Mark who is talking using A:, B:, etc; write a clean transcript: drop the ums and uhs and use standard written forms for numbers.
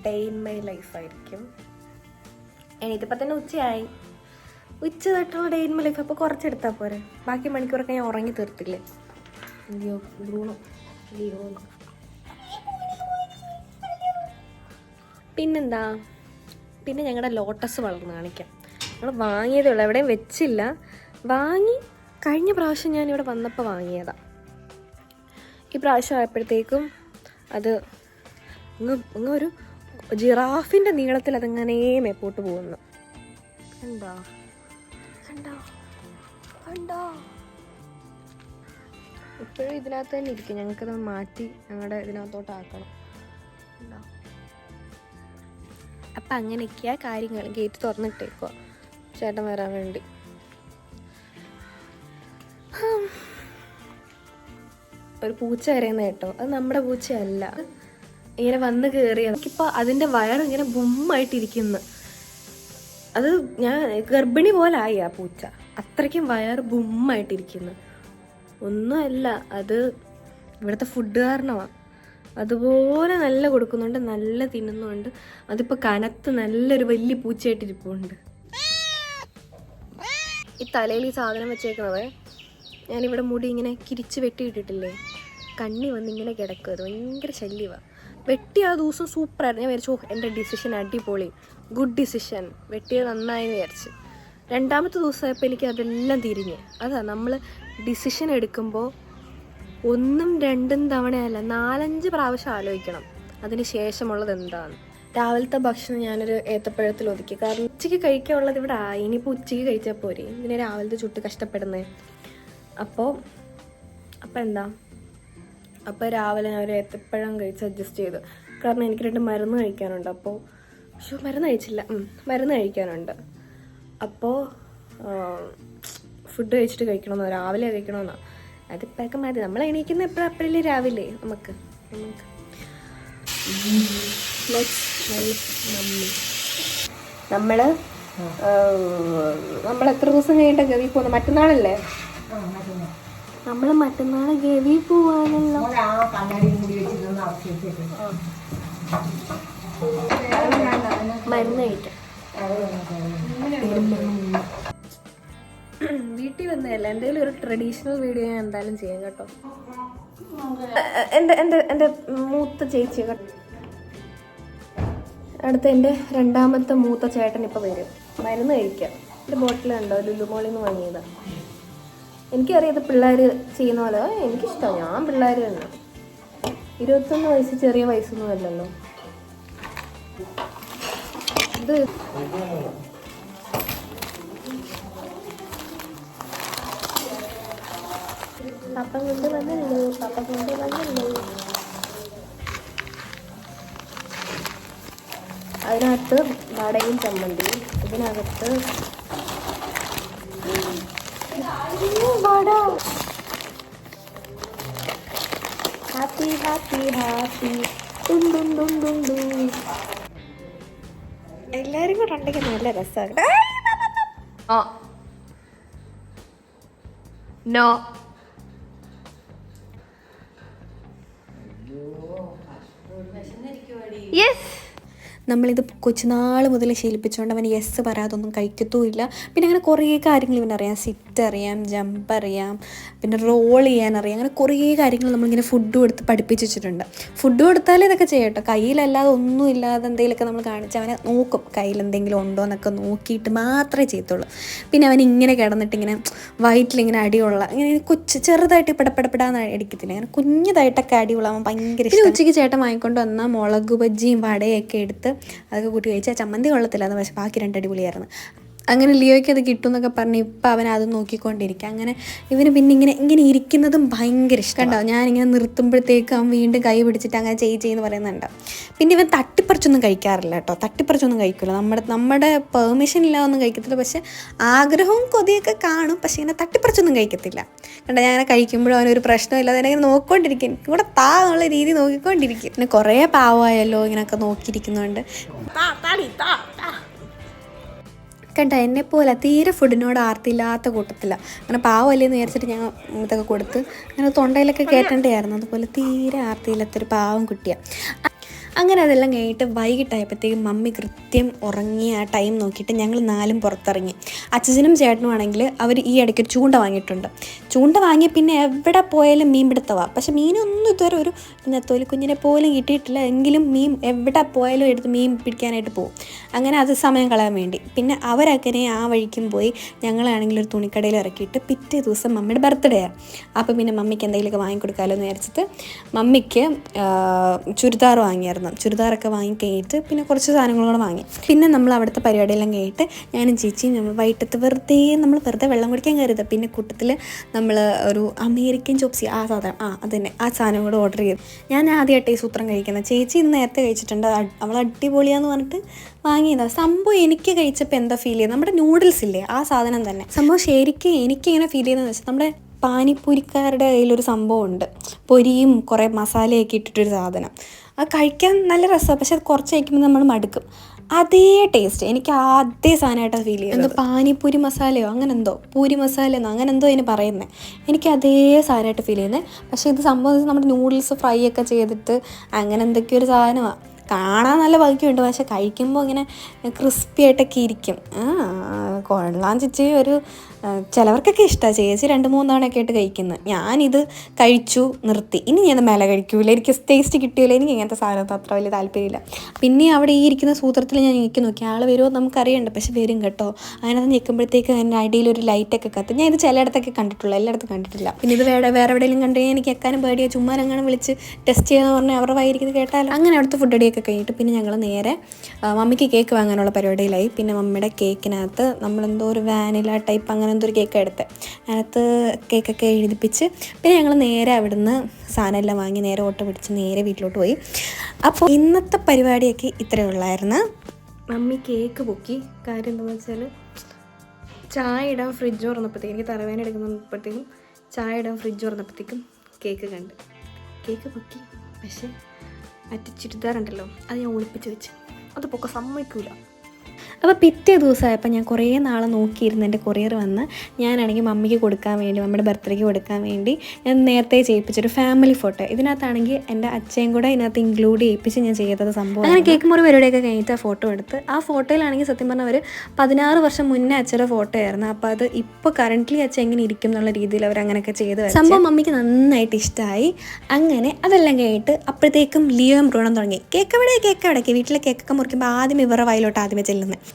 A: Day in my ലൈഫായിരിക്കും. ഇതിപ്പോൾ തന്നെ ഉച്ചയായി. ഉച്ച തൊട്ടുള്ള ഡേ ഇൻ മൈ ലൈഫ്. അപ്പോൾ കുറച്ചെടുത്താൽ പോരെ, ബാക്കി മണിക്കൂറൊക്കെ ഞാൻ ഉറങ്ങി തീർത്തില്ലേ. അയ്യോ ബ്രൂണോ, അയ്യോ. പിന്നെന്താ, പിന്നെ ഞങ്ങളുടെ ലോട്ടസ് വളർന്ന് കാണിക്കാം. ഞങ്ങൾ വാങ്ങിയതേ ഉള്ളൂ, എവിടെയും വെച്ചില്ല. കഴിഞ്ഞ പ്രാവശ്യം ഞാനിവിടെ വന്നപ്പോൾ വാങ്ങിയതാണ്. ഈ പ്രാവശ്യം ആയപ്പോഴത്തേക്കും അത് അങ്ങ് ഒരു ജിറാഫിൻ്റെ നീളത്തിൽ അതങ്ങനെ മേപ്പോട്ട് പോകുന്നു. കണ്ടോ കണ്ടോ കണ്ടോ? ഇപ്പോഴും ഇതിനകത്ത് തന്നെ ഇരിക്കും. ഞങ്ങൾക്കത് മാറ്റി ഞങ്ങളുടെ ഇതിനകത്തോട്ടാക്കണം. കണ്ടോ? അപ്പം അങ്ങനെയൊക്കെയാ കാര്യങ്ങൾ. ഗേറ്റ് തുറന്നിട്ടേക്കോ ചേട്ടൻ വരാൻ വേണ്ടി. ഒരു പൂച്ച കരയുന്ന കേട്ടോ, അത് നമ്മുടെ പൂച്ചയല്ല, ഇങ്ങനെ വന്ന് കയറിയത്. എനിക്കിപ്പോൾ അതിൻ്റെ വയറിങ്ങനെ ബുമ്മായിട്ടിരിക്കുന്നു. അത് ഞാൻ ഗർഭിണി പോലായി ആ പൂച്ച, അത്രയ്ക്കും വയറ് ബുമ്മായിട്ടിരിക്കുന്നു. ഒന്നുമല്ല, അത് ഇവിടുത്തെ ഫുഡ് കാരണമാണ്. അതുപോലെ നല്ല കൊടുക്കുന്നുണ്ട്, നല്ല തിന്നുന്നുണ്ട്. അതിപ്പോൾ കനത്ത് നല്ലൊരു വലിയ പൂച്ചയായിട്ടിരിപ്പുണ്ട്. ഈ തലയിൽ ഈ സാധനം വെച്ചേക്കണത് ഞാനിവിടെ മുടി ഇങ്ങനെ കിരിച്ച് വെട്ടിയിട്ടിട്ടില്ലേ, കണ്ണി വന്നിങ്ങനെ കിടക്കും. അത് ഭയങ്കര ശല്യമാണ്. വെട്ടി ആ ദിവസം സൂപ്പറായിരുന്നു. ഞാൻ വിചാരിച്ചു എൻ്റെ ഡിസിഷൻ അടിപൊളി, ഗുഡ് ഡിസിഷൻ, വെട്ടിയത് നന്നായെന്ന് വിചാരിച്ച്. രണ്ടാമത്തെ ദിവസമായപ്പോൾ എനിക്ക് അതെല്ലാം തിരിഞ്ഞ്. അതാ നമ്മൾ ഡിസിഷൻ എടുക്കുമ്പോൾ 1ഉം 2ഉം തവണയല്ല, 4-5 പ്രാവശ്യം ആലോചിക്കണം അതിന് ശേഷമുള്ളത് എന്താണ്. രാവിലത്തെ ഭക്ഷണം ഞാനൊരു ഏത്തപ്പഴത്തിൽ ഒതുക്കി. കാരണം ഉച്ചയ്ക്ക് കഴിക്കാനുള്ളത് ഇവിടെ ആയി. ഇനിയിപ്പോൾ ഉച്ചയ്ക്ക് കഴിച്ചാൽ പോരെ, ഇതിനെ രാവിലത്തെ ചുട്ട് കഷ്ടപ്പെടുന്നത്. അപ്പോൾ രാവിലെ ഞാൻ ഒരു ഏത്തപ്പഴം കഴിച്ച് അഡ്ജസ്റ്റ് ചെയ്തു. കാരണം എനിക്ക് 2 മരുന്ന് കഴിക്കാനുണ്ട്. അപ്പോൾ മരുന്ന് കഴിച്ചില്ല, മരുന്ന് കഴിക്കാനുണ്ട്. അപ്പോൾ ഫുഡ് കഴിച്ചിട്ട് കഴിക്കണമെന്നോ, രാവിലെ കഴിക്കണമെന്നോ, അതിപ്പോഴൊക്കെ മതി. നമ്മൾ എണീക്കുന്ന എപ്പോഴല്ലേ രാവിലെ. നമുക്ക് നമ്മൾ എത്ര ദിവസം കഴിഞ്ഞിട്ട് ഗവി പോകുന്നത്? മറ്റന്നാളല്ലേ? നമ്മൾ മറ്റന്നാൾ ഗവി പോവാനല്ലോ. മരുന്ന് കഴിക്കാം. വീട്ടിൽ വന്നതല്ല, എന്തെങ്കിലും ഒരു ട്രഡീഷണൽ വീഡിയോ ഞാൻ എന്തായാലും ചെയ്യാം കേട്ടോ. എൻ്റെ മൂത്ത ചേച്ചി അടുത്ത എൻ്റെ രണ്ടാമത്തെ മൂത്ത ചേട്ടൻ ഇപ്പോൾ വരും. മരുന്ന് കഴിക്കാം. എൻ്റെ ബോട്ടിലുണ്ടോ, ലുലുമോളിൽ നിന്ന് വാങ്ങിയതാണ്. എനിക്കറിയാം ഇത് പിള്ളേർ ചെയ്യുന്ന പോലെ. എനിക്കിഷ്ടമാണ്, ഞാൻ പിള്ളേർ തന്നെ. 21 വയസ്സ് ചെറിയ വയസ്സൊന്നും അല്ലല്ലോ. ഇത് പപ്പ കൊണ്ട് വന്നല്ലോ. അതിനകത്ത് വടയും ചമ്മന്തി, ഇതിനകത്ത് വട. Happy happy happy. എല്ലാവരും കൂടെ ഉണ്ടെങ്കിൽ നല്ല രസമാണ്. No yes. നമ്മളിത് കൊച്ചുനാൾ മുതൽ ശീലിപ്പിച്ചുകൊണ്ട് അവൻ യെസ് പറയാതൊന്നും കഴിക്കത്തുമില്ല. പിന്നെ അങ്ങനെ കുറേ കാര്യങ്ങൾ ഇവനറിയാം. സിറ്റ് അറിയാം, ജമ്പ് അറിയാം, പിന്നെ റോൾ ചെയ്യാനറിയാം. അങ്ങനെ കുറേ കാര്യങ്ങൾ നമ്മളിങ്ങനെ ഫുഡ് കൊടുത്ത് പഠിപ്പിച്ച് വെച്ചിട്ടുണ്ട്. ഫുഡ് കൊടുത്താലേ ഇതൊക്കെ ചെയ്യട്ടോ. കയ്യിലല്ലാതെ ഒന്നും ഇല്ലാതെ എന്തെങ്കിലുമൊക്കെ നമ്മൾ കാണിച്ച് അവനെ നോക്കും, കയ്യിലെന്തെങ്കിലും ഉണ്ടോ എന്നൊക്കെ നോക്കിയിട്ട് മാത്രമേ ചെയ്യത്തുള്ളൂ. പിന്നെ അവൻ ഇങ്ങനെ കിടന്നിട്ട് ഇങ്ങനെ വയറ്റിലിങ്ങനെ അടിയുള്ള ഇങ്ങനെ ചെറുതായിട്ട് പെടപ്പെടാന്ന് അടിക്കത്തില്ല, അങ്ങനെ കുഞ്ഞതായിട്ടൊക്കെ അടിയുള്ള അവൻ ഭയങ്കര ഇഷ്ടം. ഉച്ചയ്ക്ക് ചേട്ടൻ വാങ്ങിക്കൊണ്ട് വന്നാൽ മുളക് ബജ്ജിയും വടയൊക്കെ എടുത്ത് അതൊക്കെ കൂട്ടി കഴിച്ചാൽ ചമ്മന്തി കൊള്ളത്തില്ല, പക്ഷേ ബാക്കി 2 അടിപൊളിയായിരുന്നു. അങ്ങനെ ലിയോയ്ക്ക് അത് കിട്ടും എന്നൊക്കെ പറഞ്ഞ് ഇപ്പം അവൻ അത് നോക്കിക്കൊണ്ടിരിക്കുക. അങ്ങനെ ഇവന് പിന്നെ ഇങ്ങനെ ഇരിക്കുന്നതും ഭയങ്കര ഇഷ്ടം. ഉണ്ടാവും. ഞാനിങ്ങനെ നിർത്തുമ്പോഴത്തേക്ക് അവൻ വീണ്ടും കൈ പിടിച്ചിട്ട് അങ്ങനെ ചെയ്യുന്നു പറയുന്നുണ്ടാവും. പിന്നെ ഇവൻ തട്ടിപ്പറിച്ചൊന്നും കഴിക്കാറില്ല കേട്ടോ, തട്ടിപ്പറിച്ചൊന്നും കഴിക്കില്ല. നമ്മുടെ പെർമിഷൻ ഇല്ലാതൊന്നും കഴിക്കത്തില്ല. പക്ഷേ ആഗ്രഹവും കൊതിയൊക്കെ കാണും, പക്ഷേ ഇങ്ങനെ തട്ടിപ്പറിച്ചൊന്നും കഴിക്കത്തില്ല. കണ്ടോ, ഞാൻ അങ്ങനെ കഴിക്കുമ്പോഴും അവനൊരു പ്രശ്നമില്ലാതെ ഇങ്ങനെ നോക്കിക്കൊണ്ടിരിക്കും, കൂടെ താ എന്നുള്ള രീതി നോക്കിക്കൊണ്ടിരിക്കും. പിന്നെ കുറേ പാവമായല്ലോ ഇങ്ങനെയൊക്കെ നോക്കിയിരിക്കുന്നുണ്ട്. കണ്ട, എന്നെപ്പോലെ തീരെ ഫുഡിനോട് ആർത്തില്ലാത്ത കൂട്ടത്തില്ല. അങ്ങനെ പാവമല്ലേന്ന് വിചാരിച്ചിട്ട് ഞാൻ ഇതൊക്കെ കൊടുത്ത് അങ്ങനെ തൊണ്ടയിലൊക്കെ കയറ്റേണ്ടതായിരുന്നു. അതുപോലെ തീരെ ആർത്തിയില്ലാത്തൊരു പാവം കുട്ടിയാണ്. അങ്ങനെ അതെല്ലാം കഴിഞ്ഞിട്ട് വൈകിട്ടായപ്പോഴത്തേക്കും മമ്മി കൃത്യം ഉറങ്ങിയ ആ ടൈം നോക്കിയിട്ട് ഞങ്ങൾ 4 പുറത്തിറങ്ങി. അച്ഛനും ചേട്ടനും ആണെങ്കിൽ അവർ ഈ ഇടയ്ക്ക് ഒരു ചൂണ്ട വാങ്ങിയിട്ടുണ്ട്. ചൂണ്ട വാങ്ങി പിന്നെ എവിടെ പോയാലും മീൻ പിടുത്തമാണ്. പക്ഷേ മീനൊന്നും ഇതുവരെ ഒരു നെത്തോലി കുഞ്ഞിനെ പോലും കിട്ടിയിട്ടില്ല. എങ്കിലും മീൻ എവിടെ പോയാലും എടുത്ത് മീൻ പിടിക്കാനായിട്ട് പോകും. അങ്ങനെ അത് സമയം കളയാൻ വേണ്ടി. പിന്നെ അവരങ്ങനെ ആ വഴിക്കും പോയി. ഞങ്ങളാണെങ്കിൽ ഒരു തുണിക്കടയിൽ ഇറക്കിയിട്ട് പിറ്റേ ദിവസം മമ്മിയുടെ ബർത്ത്ഡേ ആണ്. അപ്പോൾ പിന്നെ മമ്മിക്ക് എന്തെങ്കിലുമൊക്കെ വാങ്ങിക്കൊടുക്കാമല്ലോ എന്ന് വിചാരിച്ചിട്ട് മമ്മിക്ക് ചുരിദാർ വാങ്ങിയായിരുന്നു. ചുരിദാറൊക്കെ വാങ്ങി കഴിഞ്ഞിട്ട് പിന്നെ കുറച്ച് സാധനങ്ങളോട് വാങ്ങി. പിന്നെ നമ്മൾ അവിടുത്തെ പരിപാടിയെല്ലാം കഴിഞ്ഞിട്ട് ഞാനും ചേച്ചിയും നമ്മൾ വൈകിട്ടത്ത് വെറുതെ വെള്ളം കുടിക്കാൻ കയറിയത്. പിന്നെ കൂട്ടത്തിൽ നമ്മൾ ഒരു അമേരിക്കൻ ചോപ്സി ആ സാധനം അതന്നെ ആ സാധനം കൂടെ ഓർഡർ ചെയ്തു. ഞാൻ ആദ്യമായിട്ട് ഈ സൂത്രം കഴിക്കുന്നത്. ചേച്ചി ഇന്ന് നേരത്തെ കഴിച്ചിട്ടുണ്ട്. അവൾ അടിപൊളിയാന്ന് പറഞ്ഞിട്ട് വാങ്ങിയതാണ്. സംഭവം എനിക്ക് കഴിച്ചപ്പോൾ എന്താ ഫീൽ ചെയ്യുന്നത്, നമ്മുടെ നൂഡിൽസ് ഇല്ലേ ആ സാധനം തന്നെ. സംഭവം ശരിക്കും എനിക്കിങ്ങനെ ഫീൽ ചെയ്യുന്നതെന്ന് വെച്ചാൽ നമ്മുടെ പാനിപ്പൂരിക്കാരുടെ കയ്യിലൊരു സംഭവമുണ്ട്, പൊരിയും കുറേ മസാലയൊക്കെ ഇട്ടിട്ടൊരു സാധനം. അത് കഴിക്കാൻ നല്ല രസമാണ്. പക്ഷെ അത് കുറച്ച് കഴിക്കുമ്പോൾ നമ്മൾ മടുക്കും. അതേ ടേസ്റ്റ് എനിക്ക് അതേ സാധനമായിട്ടാണ് ഫീൽ ചെയ്യുന്നത്. എന്തോ പാനിപ്പൂരി മസാലയോ അങ്ങനെ എന്തോ പൂരി മസാല എന്നോ അങ്ങനെ എന്തോ അതിന് പറയുന്നത്. എനിക്ക് അതേ സാധനമായിട്ട് ഫീൽ ചെയ്യുന്നത്. പക്ഷേ ഇത് സംഭവം നമ്മുടെ നൂഡിൽസ് ഫ്രൈ ഒക്കെ ചെയ്തിട്ട് അങ്ങനെ എന്തൊക്കെയോ ഒരു സാധനമാണ്. കാണാൻ നല്ല ഭംഗിയുണ്ട്, പക്ഷെ കഴിക്കുമ്പോൾ ഇങ്ങനെ ക്രിസ്പി ആയിട്ടൊക്കെ ഇരിക്കും. കൊള്ളാൻ ചേച്ചി. ഒരു ചിലവർക്കൊക്കെ ഇഷ്ടമാണ്. ചേച്ചി 2-3 തവണയൊക്കെ ആയിട്ട് കഴിക്കുന്നത്. ഞാനിത് കഴിച്ചു നിർത്തി. ഇനി ഞാൻ മേലെ കഴിക്കൂല. എനിക്ക് ടേസ്റ്റ് കിട്ടിയില്ല. എനിക്ക് ഇങ്ങനത്തെ സാധനത്ത് അത്ര വലിയ താല്പര്യമില്ല. പിന്നെ അവിടെ ഈ ഇരിക്കുന്ന സൂത്രത്തിൽ ഞാൻ ഞെക്കി നോക്കി. ആൾ വരുമോ നമുക്കറിയണ്ട, പക്ഷെ വരും കേട്ടോ. അതിനകത്ത് ഞെക്കുമ്പോഴത്തേക്ക് അതിൻ്റെ അടിയിലൊരു ലൈറ്റൊക്കെ കത്തും. ഞാൻ ഇത് ചിലയിടത്തൊക്കെ കണ്ടിട്ടുള്ളൂ, എല്ലായിടത്തും കണ്ടിട്ടില്ല. പിന്നെ ഇത് വേറെ എവിടെയെങ്കിലും കണ്ടു കഴിഞ്ഞാൽ എനിക്ക് എക്കാനും പേടിയോ. ചുമ്മാ അങ്ങനെ വിളിച്ച് ടെസ്റ്റ് ചെയ്യാന്ന് പറഞ്ഞാൽ അവരുടെ വായിരിക്കുന്നത് കേട്ടാലോ. അങ്ങനെ അവിടുത്തെ ഫുഡ് അടിയൊക്കെ കഴിഞ്ഞിട്ട് പിന്നെ ഞങ്ങൾ നേരെ മമ്മിക്ക് കേക്ക് വാങ്ങാനുള്ള പരിപാടിയിലായി. പിന്നെ മമ്മിയുടെ കേക്കിനകത്ത് നമ്മളെന്തോ ഒരു വാനില ടൈപ്പ് അങ്ങനെ എന്തോ ഒരു കേക്ക് എടുത്ത് അതിനകത്ത് കേക്കൊക്കെ എഴുതിപ്പിച്ച് പിന്നെ ഞങ്ങൾ നേരെ അവിടുന്ന് സാധനമെല്ലാം വാങ്ങി നേരെ ഓട്ടോ പിടിച്ച് നേരെ വീട്ടിലോട്ട് പോയി. അപ്പോൾ ഇന്നത്തെ പരിപാടിയൊക്കെ ഇത്രയേ ഉള്ളായിരുന്നു. മമ്മി കേക്ക് പൊക്കി. കാര്യം എന്താണെന്ന് വെച്ചാൽ ചായ ഇടാൻ ഫ്രിഡ്ജ് തുറന്നപ്പോഴത്തേക്കും എനിക്ക് തലവേദന എടുക്കുന്നപ്പോഴത്തേക്കും ചായ ഇടാൻ ഫ്രിഡ്ജ് തുറന്നപ്പോഴത്തേക്കും കേക്ക് കണ്ട് കേക്ക് പൊക്കി. പക്ഷേ മറ്റു ചുരിദാറുണ്ടല്ലോ അത് ഞാൻ ഒളിപ്പിച്ച് വെച്ച്, അത് പൊക്ക സമ്മതിക്കൂല. അപ്പോൾ പിറ്റേ ദിവസമായപ്പോൾ ഞാൻ കുറേ നാളെ നോക്കിയിരുന്ന് എൻ്റെ കൊറിയർ വന്ന് ഞാനാണെങ്കിൽ മമ്മിക്ക് കൊടുക്കാൻ വേണ്ടി, മമ്മിയുടെ ബർത്ത്ഡേക്ക് കൊടുക്കാൻ വേണ്ടി ഞാൻ നേരത്തെ ചെയ്യിപ്പിച്ചൊരു ഫാമിലി ഫോട്ടോ. ഇതിനകത്താണെങ്കിൽ എൻ്റെ അച്ഛയും കൂടെ ഇതിനകത്ത് ഇൻക്ലൂഡ് ചെയ്യിപ്പിച്ച് ഞാൻ ചെയ്തത് സംഭവം. അങ്ങനെ കേക്ക് മുറി പരിപാടിയൊക്കെ കഴിഞ്ഞിട്ട് ആ ഫോട്ടോ എടുത്ത് ആ ഫോട്ടോയിലാണെങ്കിൽ സത്യം പറഞ്ഞാൽ അവർ 16 വർഷം മുന്നേ അച്ഛൻ്റെ ഫോട്ടോ ആയിരുന്നു. അപ്പോൾ അത് ഇപ്പോൾ കറൻ്റ്ലി അച്ഛൻ എങ്ങനെ ഇരിക്കും എന്നുള്ള രീതിയിൽ അവർ അങ്ങനെയൊക്കെ ചെയ്ത് സംഭവം മമ്മിക്ക് നന്നായിട്ട് ഇഷ്ടമായി. അങ്ങനെ അതെല്ലാം കഴിഞ്ഞിട്ട് അപ്പോഴത്തേക്കും ലിയോയും ബ്രൂണും തുടങ്ങി. കേക്ക് എവിടെ വീട്ടിലെ കേക്കൊക്കെ മുറിക്കുമ്പോൾ ആദ്യം ഇവരുടെ വായിലോട്ട് ആദ്യമേ ചെല്ലുന്നത്.